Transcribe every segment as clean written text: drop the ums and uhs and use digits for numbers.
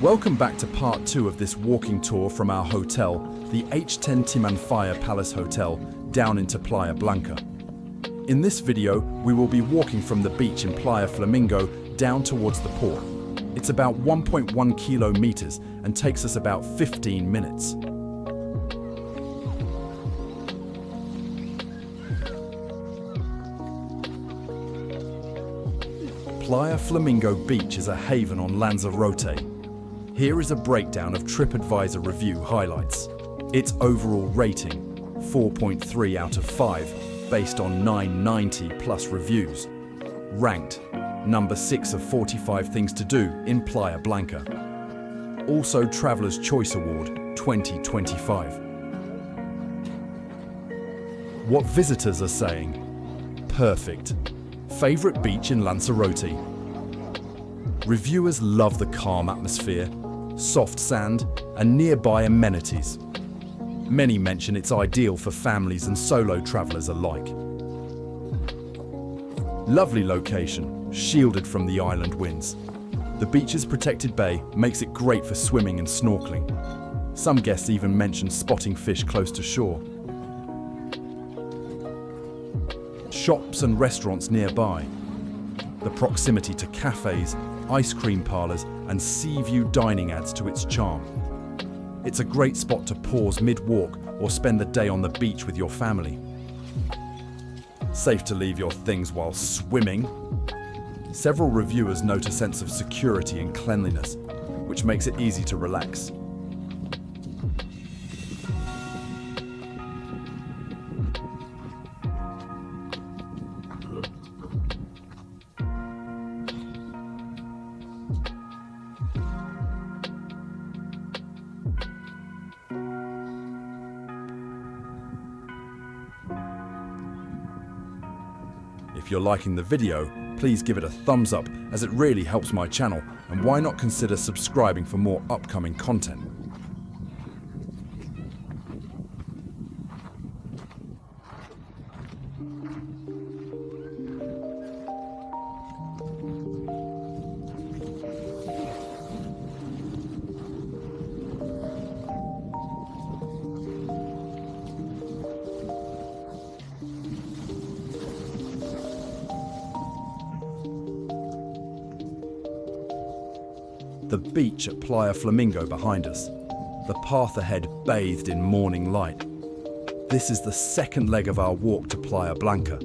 Welcome back to part 2 of this walking tour from our hotel, the H10 Timanfaya Palace Hotel, down into Playa Blanca. In this video, we will be walking from the beach in Playa Flamingo down towards the port. It's about 1.1 kilometers and takes us about 15 minutes. Playa Flamingo Beach is a haven on Lanzarote. Here is a breakdown of TripAdvisor review highlights. Its overall rating, 4.3 out of 5, based on 990 plus reviews. Ranked, number 6 of 45 things to do in Playa Blanca. Also Traveller's Choice Award 2025. What visitors are saying? Perfect. Favorite beach in Lanzarote? Reviewers love the calm atmosphere, soft sand, and nearby amenities. Many mention it's ideal for families and solo travelers alike. Lovely location, shielded from the island winds. The beach's protected bay makes it great for swimming and snorkeling. Some guests even mention spotting fish close to shore. Shops and restaurants nearby. The proximity to cafes, ice cream parlours and sea view dining adds to its charm. It's a great spot to pause mid-walk or spend the day on the beach with your family. Safe to leave your things while swimming. Several reviewers note a sense of security and cleanliness, which makes it easy to relax. If you're liking the video, please give it a thumbs up as it really helps my channel, and why not consider subscribing for more upcoming content. The beach at Playa Flamingo behind us, the path ahead bathed in morning light. This is the second leg of our walk to Playa Blanca,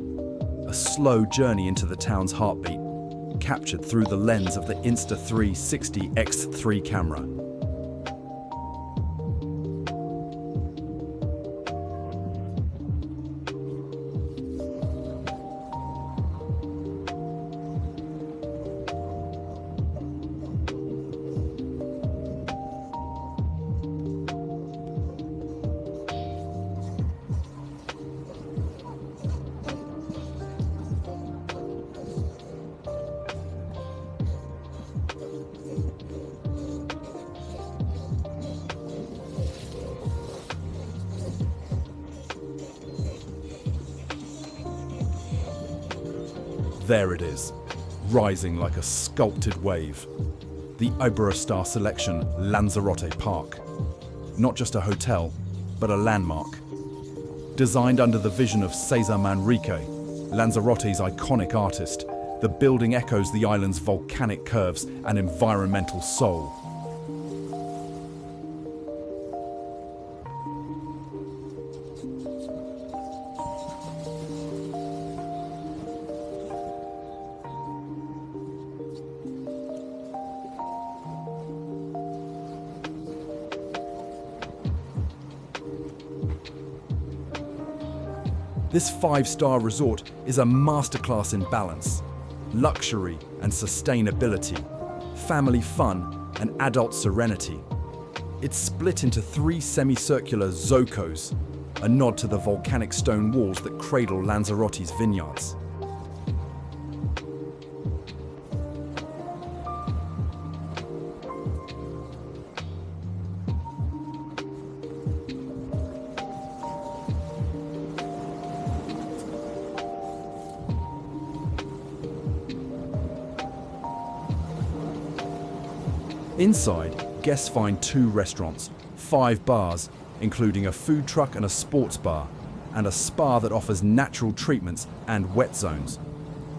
a slow journey into the town's heartbeat, captured through the lens of the Insta360 X3 camera. There it is, rising like a sculpted wave. The Iberostar selection Lanzarote Park. Not just a hotel, but a landmark. Designed under the vision of Cesar Manrique, Lanzarote's iconic artist, the building echoes the island's volcanic curves and environmental soul. This 5-star resort is a masterclass in balance, luxury and sustainability, family fun and adult serenity. It's split into 3 semicircular zocos, a nod to the volcanic stone walls that cradle Lanzarote's vineyards. Inside, guests find 2 restaurants, 5 bars, including a food truck and a sports bar, and a spa that offers natural treatments and wet zones.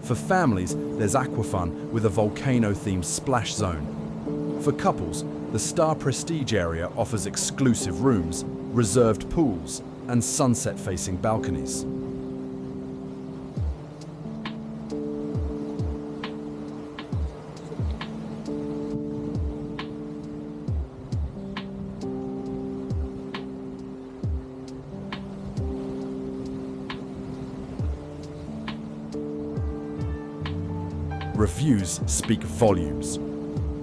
For families, there's aquafun with a volcano-themed splash zone. For couples, the Star Prestige area offers exclusive rooms, reserved pools, and sunset-facing balconies. Reviews speak volumes.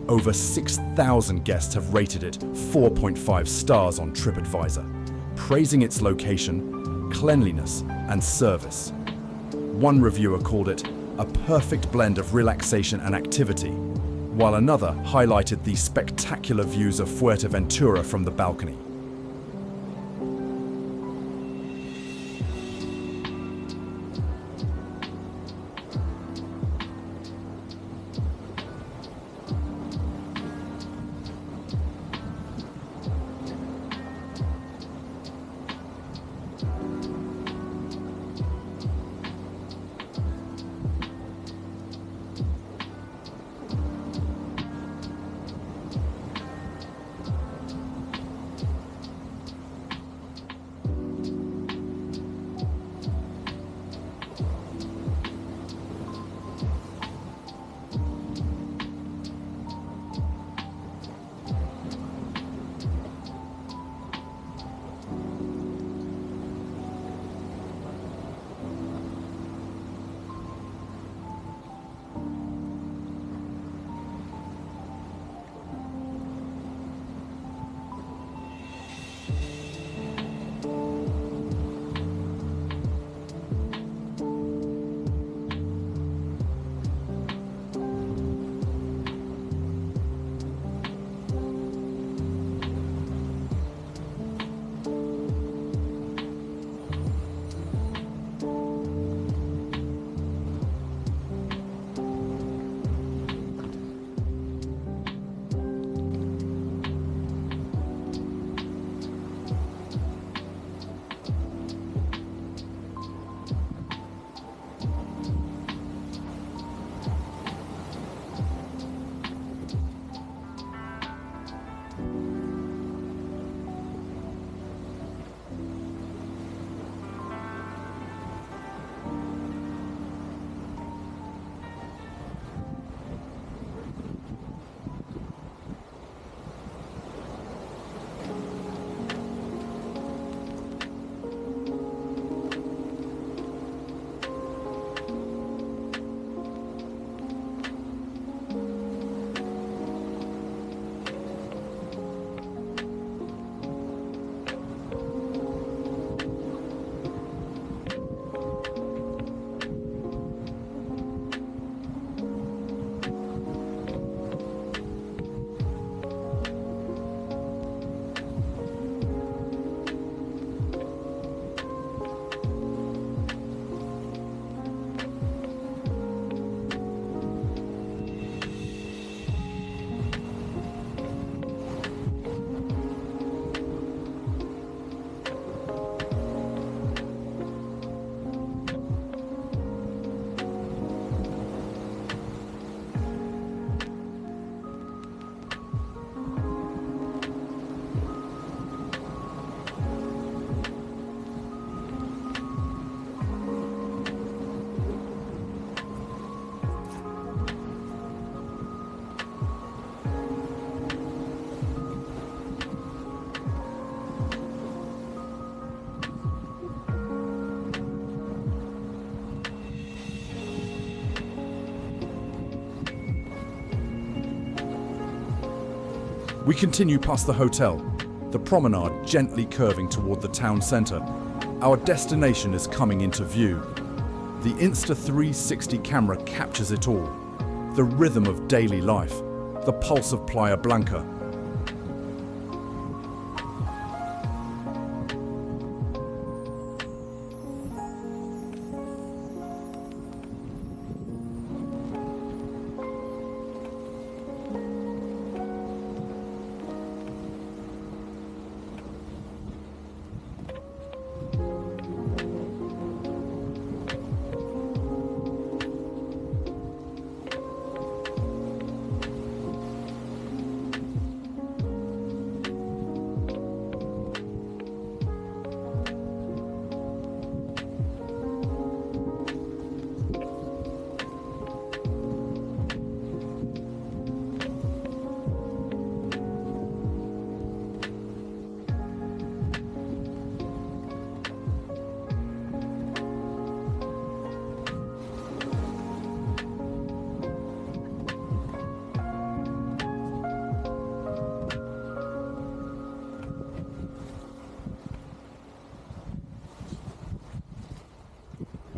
Over 6,000 guests have rated it 4.5 stars on TripAdvisor, praising its location, cleanliness, and service. One reviewer called it a perfect blend of relaxation and activity, while another highlighted the spectacular views of Fuerteventura from the balcony. We continue past the hotel, the promenade gently curving toward the town centre. Our destination is coming into view. The Insta360 camera captures it all. The rhythm of daily life, the pulse of Playa Blanca.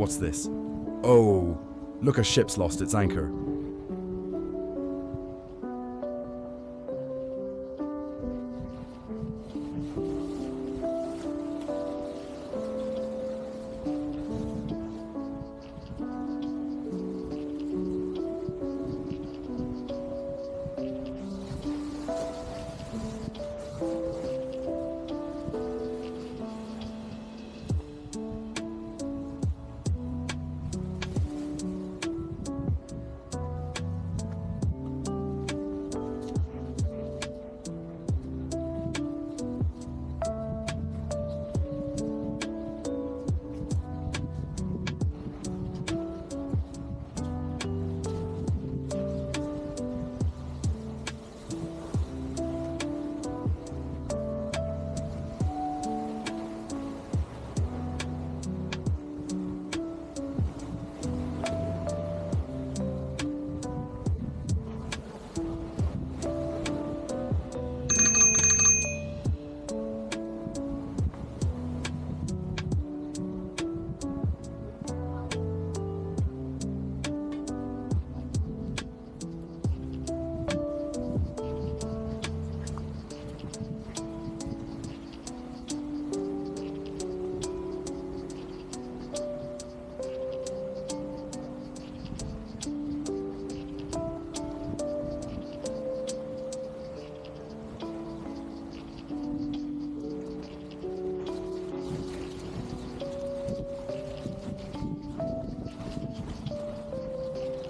What's this? Oh, look, a ship's lost its anchor.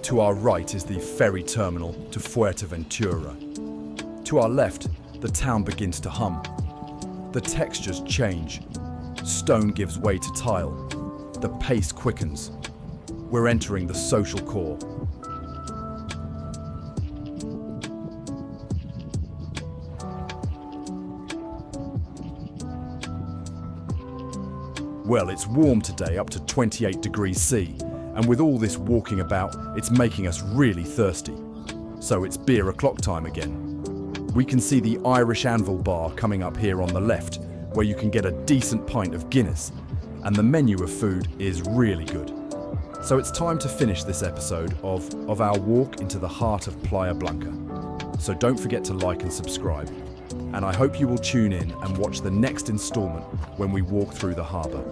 To our right is the ferry terminal to Fuerteventura. To our left, the town begins to hum. The textures change. Stone gives way to tile. The pace quickens. We're entering the social core. Well, it's warm today, up to 28 degrees C. And with all this walking about, it's making us really thirsty. So it's beer o'clock time again. We can see the Irish Anvil Bar coming up here on the left, where you can get a decent pint of Guinness, and the menu of food is really good. So it's time to finish this episode of our walk into the heart of Playa Blanca. So don't forget to like and subscribe. And I hope you will tune in and watch the next installment when we walk through the harbour.